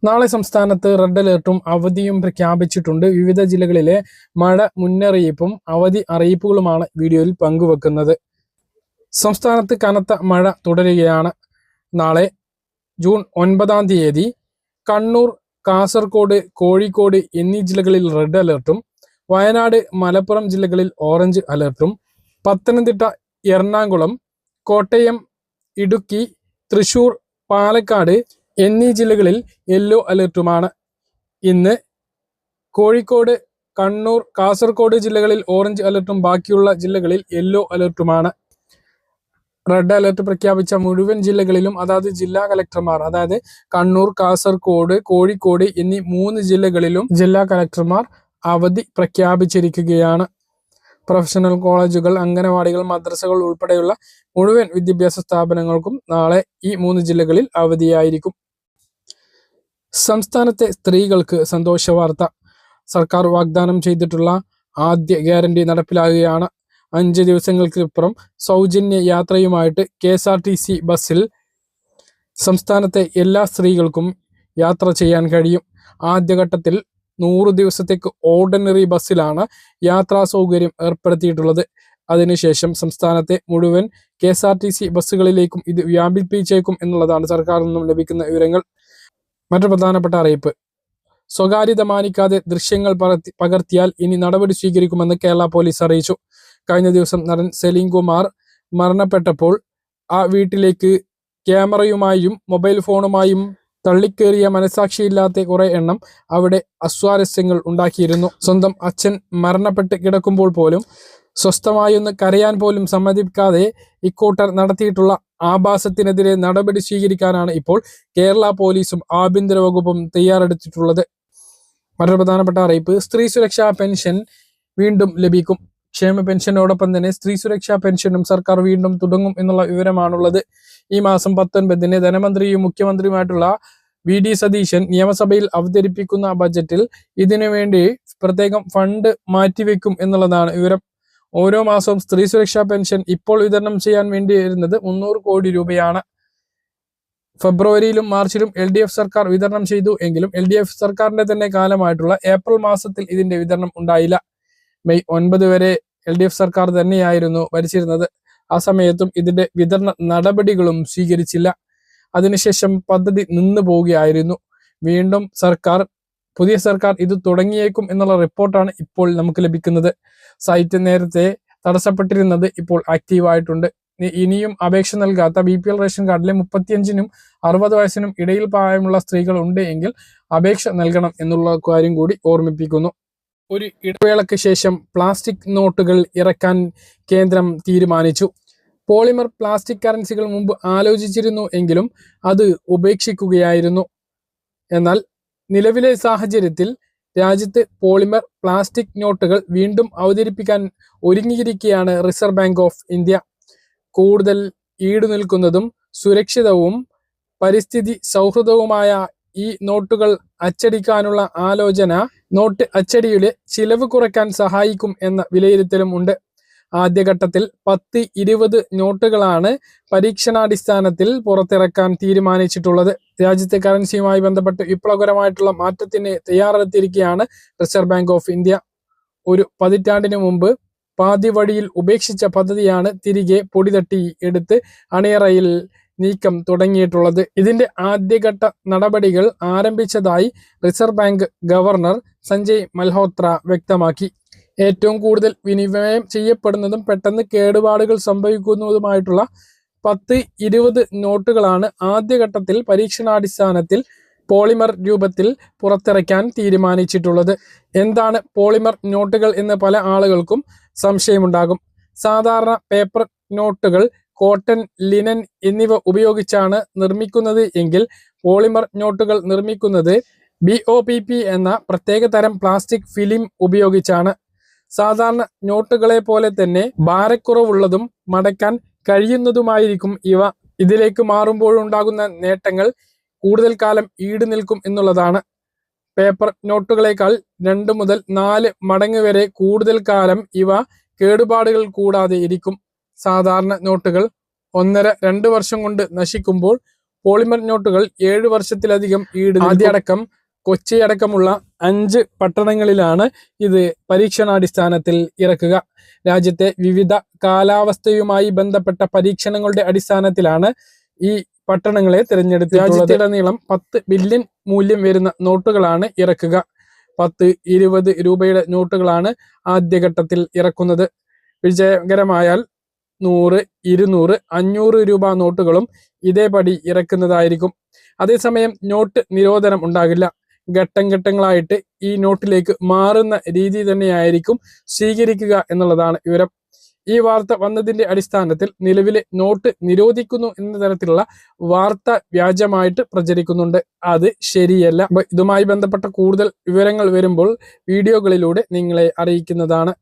നാളെ സംസ്ഥാനത്ത് റെഡ് അലേർട്ടും അവധിയും പ്രഖ്യാപിച്ചിട്ടുണ്ട്. വിവിധ ജില്ലകളിലെ മഴ മുന്നറിയിപ്പും അവധി അറിയിപ്പുകളുമാണ് വീഡിയോയിൽ പങ്കുവെക്കുന്നത്. സംസ്ഥാനത്ത് കനത്ത മഴ തുടരുകയാണ്. നാളെ ജൂൺ 9-ാം തീയതി കണ്ണൂർ, കാസർഗോഡ്, കോഴിക്കോട് എന്നീ ജില്ലകളിൽ റെഡ് അലേർട്ടും വയനാട്, മലപ്പുറം ജില്ലകളിൽ ഓറഞ്ച് അലേർട്ടും പത്തനംതിട്ട, എറണാകുളം, കോട്ടയം, ഇടുക്കി, തൃശൂർ, പാലക്കാട് എന്നീ ജില്ലകളിൽ യെല്ലോ അലേർട്ടുമാണ്. ഇന്ന് കോഴിക്കോട്, കണ്ണൂർ, കാസർഗോഡ് ജില്ലകളിൽ ഓറഞ്ച് അലേർട്ടും ബാക്കിയുള്ള ജില്ലകളിൽ യെല്ലോ അലേർട്ടുമാണ്. റെഡ് അലേർട്ട് പ്രഖ്യാപിച്ച മുഴുവൻ ജില്ലകളിലും അതായത് ജില്ലാ കലക്ടർമാർ, അതായത് കണ്ണൂർ, കാസർഗോഡ്, കോഴിക്കോട് എന്നീ 3 ജില്ലകളിലും ജില്ലാ കലക്ടർമാർ അവധി പ്രഖ്യാപിച്ചിരിക്കുകയാണ്. പ്രൊഫഷണൽ കോളേജുകൾ, അംഗനവാടികൾ, മദ്രസകൾ ഉൾപ്പെടെയുള്ള മുഴുവൻ വിദ്യാഭ്യാസ സ്ഥാപനങ്ങൾക്കും നാളെ ഈ 3 ജില്ലകളിൽ അവധിയായിരിക്കും. സംസ്ഥാനത്തെ സ്ത്രീകൾക്ക് സന്തോഷ വാർത്ത. സർക്കാർ വാഗ്ദാനം ചെയ്തിട്ടുള്ള ആദ്യ ഗ്യാരണ്ടി നടപ്പിലാകുകയാണ്. 5 ദിവസങ്ങൾക്കിപ്പുറം സൗജന്യ യാത്രയുമായിട്ട് KSRTC ബസ്സിൽ സംസ്ഥാനത്തെ എല്ലാ സ്ത്രീകൾക്കും യാത്ര ചെയ്യാൻ കഴിയും. ആദ്യഘട്ടത്തിൽ 100 ദിവസത്തേക്ക് ഓർഡിനറി ബസ്സിലാണ് യാത്രാ സൗകര്യം ഏർപ്പെടുത്തിയിട്ടുള്ളത്. അതിനുശേഷം സംസ്ഥാനത്തെ മുഴുവൻ KSRTC ബസ്സുകളിലേക്കും ഇത് വ്യാപിപ്പിച്ചേക്കും എന്നുള്ളതാണ് സർക്കാരിൽ നിന്നും ലഭിക്കുന്ന വിവരങ്ങൾ. മറ്റൊരു പ്രധാനപ്പെട്ട അറിയിപ്പ്: സ്വകാര്യത മാനിക്കാതെ ദൃശ്യങ്ങൾ പകർത്തിയാൽ ഇനി നടപടി സ്വീകരിക്കുമെന്ന് കേരള പോലീസ് അറിയിച്ചു. കഴിഞ്ഞ ദിവസം നടൻ സലീം കുമാർ മരണപ്പെട്ടപ്പോൾ ആ വീട്ടിലേക്ക് ക്യാമറയുമായും മൊബൈൽ ഫോണുമായും തള്ളിക്കേറിയ മനസാക്ഷിയില്ലാത്ത കുറെ എണ്ണം അവിടെ അസ്വാരസ്യങ്ങൾ ഉണ്ടാക്കിയിരുന്നു. സ്വന്തം അച്ഛൻ മരണപ്പെട്ട് കിടക്കുമ്പോൾ പോലും സ്വസ്ഥമായൊന്ന് കരയാൻ പോലും സമ്മതിക്കാതെ ഇക്കൂട്ടർ നടത്തിയിട്ടുള്ള ആഭാസത്തിനെതിരെ നടപടി സ്വീകരിക്കാനാണ് ഇപ്പോൾ കേരള പോലീസും ആഭ്യന്തര വകുപ്പും തയ്യാറെടുത്തിട്ടുള്ളത്. മറ്റൊരു പ്രധാനപ്പെട്ട അറിയിപ്പ്: സ്ത്രീ സുരക്ഷാ പെൻഷൻ വീണ്ടും ലഭിക്കും. ക്ഷേമ പെൻഷനോടൊപ്പം തന്നെ സ്ത്രീ സുരക്ഷാ പെൻഷനും സർക്കാർ വീണ്ടും തുടങ്ങും എന്നുള്ള വിവരമാണുള്ളത്. ഈ മാസം 19-ന് ധനമന്ത്രിയും മുഖ്യമന്ത്രിയുമായിട്ടുള്ള VD സതീശൻ നിയമസഭയിൽ അവതരിപ്പിക്കുന്ന ബജറ്റിൽ ഇതിനു വേണ്ടി പ്രത്യേകം ഫണ്ട് മാറ്റിവെക്കും എന്നുള്ളതാണ് വിവരം. ഓരോ മാസവും സ്ത്രീ സുരക്ഷാ പെൻഷൻ ഇപ്പോൾ വിതരണം ചെയ്യാൻ വേണ്ടി വരുന്നത് 300 കോടി രൂപയാണ്. ഫെബ്രുവരിയിലും മാർച്ചിലും LDF സർക്കാർ വിതരണം ചെയ്തു എങ്കിലും LDF സർക്കാരിന്റെ തന്നെ കാലമായിട്ടുള്ള ഏപ്രിൽ മാസത്തിൽ ഇതിന്റെ വിതരണം ഉണ്ടായില്ല. മെയ് 9 വരെ LDF സർക്കാർ തന്നെയായിരുന്നു ഭരിച്ചിരുന്നത്. ആ സമയത്തും ഇതിന്റെ വിതരണ നടപടികളും സ്വീകരിച്ചില്ല. അതിനുശേഷം പദ്ധതി നിന്നു പോവുകയായിരുന്നു. വീണ്ടും പുതിയ സർക്കാർ ഇത് തുടങ്ങിയേക്കും എന്നുള്ള റിപ്പോർട്ടാണ് ഇപ്പോൾ നമുക്ക് ലഭിക്കുന്നത്. സൈറ്റ് നേരത്തെ തടസ്സപ്പെട്ടിരുന്നത് ഇപ്പോൾ ആക്റ്റീവായിട്ടുണ്ട്. ഇനിയും അപേക്ഷ നൽകാത്ത BPL റേഷൻ കാർഡിലെ 35-നും 60 വയസ്സിനും ഇടയിൽ പ്രായമുള്ള സ്ത്രീകൾ ഉണ്ട് എങ്കിൽ അപേക്ഷ നൽകണം എന്നുള്ള കാര്യം കൂടി ഓർമ്മിപ്പിക്കുന്നു. ഒരു ഇടവേളയ്ക്ക് ശേഷം പ്ലാസ്റ്റിക് നോട്ടുകൾ ഇറക്കാൻ കേന്ദ്രം തീരുമാനിച്ചു. പോളിമർ പ്ലാസ്റ്റിക് കറൻസികൾ മുമ്പ് ആലോചിച്ചിരുന്നു എങ്കിലും അത് ഉപേക്ഷിക്കുകയായിരുന്നു. എന്നാൽ നിലവിലെ സാഹചര്യത്തിൽ രാജ്യത്ത് പോളിമർ പ്ലാസ്റ്റിക് നോട്ടുകൾ വീണ്ടും അവതരിപ്പിക്കാൻ ഒരുങ്ങിയിരിക്കുകയാണ് റിസർവ് ബാങ്ക് ഓഫ് ഇന്ത്യ. കൂടുതൽ ഈടുനിൽക്കുന്നതും സുരക്ഷിതവും പരിസ്ഥിതി സൗഹൃദവുമായ ഈ നോട്ടുകൾ അച്ചടിക്കാനുള്ള ആലോചന നോട്ട് അച്ചടിയുടെ ചിലവ് കുറയ്ക്കാൻ സഹായിക്കും എന്ന വിലയിരുത്തലും ഉണ്ട്. ആദ്യഘട്ടത്തിൽ 10-20 നോട്ടുകളാണ് പരീക്ഷണാടിസ്ഥാനത്തിൽ പുറത്തിറക്കാൻ തീരുമാനിച്ചിട്ടുള്ളത്. രാജ്യത്തെ കറൻസിയുമായി ബന്ധപ്പെട്ട് വിപ്ലവകരമായിട്ടുള്ള മാറ്റത്തിന് തയ്യാറെടുത്തിരിക്കുകയാണ് റിസർവ് ബാങ്ക് ഓഫ് ഇന്ത്യ. ഒരു പതിറ്റാണ്ടിന് മുമ്പ് പാതി വഴിയിൽ ഉപേക്ഷിച്ച പദ്ധതിയാണ് തിരികെ പൊടിതട്ടി എടുത്ത് അണിയറയിൽ നീക്കം തുടങ്ങിയിട്ടുള്ളത്. ഇതിന്റെ ആദ്യഘട്ട നടപടികൾ ആരംഭിച്ചതായി reserve bank governor Sanjay Malhotra വ്യക്തമാക്കി. ഏറ്റവും കൂടുതൽ വിനിമയം ചെയ്യപ്പെടുന്നതും പെട്ടെന്ന് കേടുപാടുകൾ സംഭവിക്കുന്നതുമായിട്ടുള്ള 10-20 നോട്ടുകളാണ് ആദ്യഘട്ടത്തിൽ പരീക്ഷണാടിസ്ഥാനത്തിൽ പോളിമർ രൂപത്തിൽ പുറത്തിറക്കാൻ തീരുമാനിച്ചിട്ടുള്ളത്. എന്താണ് പോളിമർ നോട്ടുകൾ എന്ന് പല ആളുകൾക്കും സംശയമുണ്ടാകും. സാധാരണ പേപ്പർ നോട്ടുകൾ കോട്ടൺ, ലിനൻ എന്നിവ ഉപയോഗിച്ചാണ് നിർമ്മിക്കുന്നത് എങ്കിൽ പോളിമർ നോട്ടുകൾ നിർമ്മിക്കുന്നത് BOPP എന്ന പ്രത്യേക തരം പ്ലാസ്റ്റിക് ഫിലിം ഉപയോഗിച്ചാണ്. സാധാരണ നോട്ടുകളെ പോലെ തന്നെ ഭാരക്കുറവുള്ളതും മടക്കാൻ കഴിയുന്നതുമായിരിക്കും ഇവ. ഇതിലേക്ക് മാറുമ്പോഴുണ്ടാകുന്ന നേട്ടങ്ങൾ കൂടുതൽ കാലം ഈട് നിൽക്കും എന്നുള്ളതാണ്. പേപ്പർ നോട്ടുകളേക്കാൾ 2 മുതൽ 4 മടങ്ങ് വരെ കൂടുതൽ കാലം ഇവ കേടുപാടുകൾ കൂടാതെ ഇരിക്കും. സാധാരണ നോട്ടുകൾ 1.5-2 വർഷം കൊണ്ട് നശിക്കുമ്പോൾ പോളിമർ നോട്ടുകൾ 7 വർഷത്തിലധികം ആദ്യടക്കം കൊച്ചി അടക്കമുള്ള 5 പട്ടണങ്ങളിലാണ് ഇത് പരീക്ഷണാടിസ്ഥാനത്തിൽ ഇറക്കുക. രാജ്യത്തെ വിവിധ കാലാവസ്ഥയുമായി ബന്ധപ്പെട്ട പരീക്ഷണങ്ങളുടെ അടിസ്ഥാനത്തിലാണ് ഈ പട്ടണങ്ങളെ തിരഞ്ഞെടുത്തിട്ടുള്ളത്. രാജ്യത്തിലുടനീളം 10 ബില്യൺ മൂല്യം വരുന്ന നോട്ടുകളാണ് ഇറക്കുക. 10, 20 രൂപയുടെ നോട്ടുകളാണ് ആദ്യഘട്ടത്തിൽ ഇറക്കുന്നത്. വിജയകരമായാൽ 100, 200, 500 രൂപ നോട്ടുകളും ഇതേപടി ഇറക്കുന്നതായിരിക്കും. അതേസമയം നോട്ട് നിരോധനം ഉണ്ടാകില്ല. ഘട്ടം ഘട്ടങ്ങളായിട്ട് ഈ നോട്ടിലേക്ക് മാറുന്ന രീതി തന്നെയായിരിക്കും സ്വീകരിക്കുക എന്നുള്ളതാണ് വിവരം. ഈ വാർത്ത വന്നതിന്റെ അടിസ്ഥാനത്തിൽ നിലവിലെ നോട്ട് നിരോധിക്കുന്നു എന്ന തരത്തിലുള്ള വാർത്ത വ്യാജമായിട്ട് പ്രചരിക്കുന്നുണ്ട്. അത് ശരിയല്ല. ഇതുമായി ബന്ധപ്പെട്ട കൂടുതൽ വിവരങ്ങൾ വരുമ്പോൾ വീഡിയോകളിലൂടെ നിങ്ങളെ അറിയിക്കുന്നതാണ്.